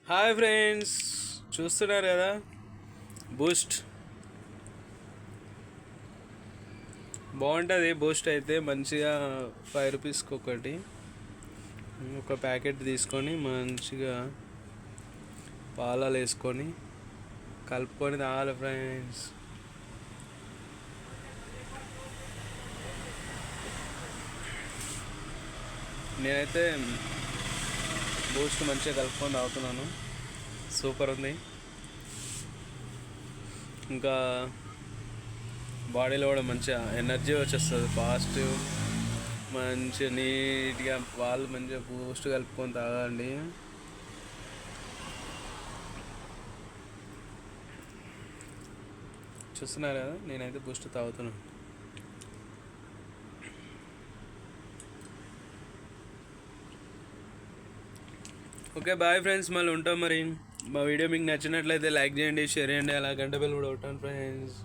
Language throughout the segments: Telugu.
హాయ్ ఫ్రెండ్స్, చూస్తున్నారు కదా బూస్ట్. బాగుంటుంది బూస్ట్ అయితే మంచిగా 5 రూపీస్కి ఒకటి. ఒక ప్యాకెట్ తీసుకొని మంచిగా పాలలో వేసుకొని కలుపుకొని తాగాలి ఫ్రెండ్స్. నేనైతే బూస్ట్ మంచిగా కలుపుకొని తాగుతున్నాను. సూపర్ ఉంది. ఇంకా బాడీలో కూడా మంచిగా ఎనర్జీ వచ్చేస్తుంది ఫాస్ట్. మంచిగా నీట్గా వాళ్ళు మంచిగా బూస్ట్ కలుపుకొని తాగండి. చూస్తున్నారు కదా, నేనైతే బూస్ట్ తాగుతున్నాను. ఓకే బాయ్ ఫ్రెండ్స్, మళ్ళీ ఉంటాం. మరి మా వీడియో మీకు నచ్చినట్లయితే లైక్ చేయండి, షేర్ చేయండి, అలా గంట బెల్ కూడా కొట్టండి friends.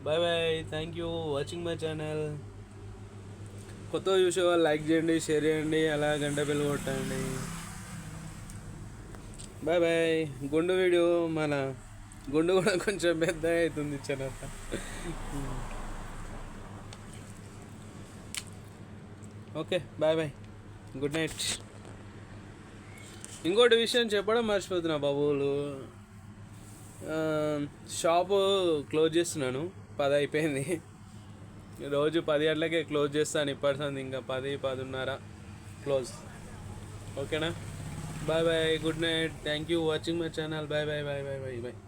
Bye bye, thank you watching my channel. కొత్త చూసే వాళ్ళు లైక్ చేయండి, షేర్ చేయండి, అలా గంట బెల్ కొట్టండి. Bye bye. గుండు వీడియో మన గుండు కూడా కొంచెం పెద్ద అవుతుంది చిన్న. Okay bye bye, good night. ఇంకోటి విషయం చెప్పడం మర్చిపోతున్నా బాబులు, షాపు క్లోజ్ చేస్తున్నాను. 10 అయిపోయింది. రోజు 10 గంటలకే క్లోజ్ చేస్తాను. ఇప్పటిసంది ఇంకా 10-10:30 క్లోజ్. ఓకేనా? Bye bye, good night, thank you watching my channel. Bye bye bye bye bye bye.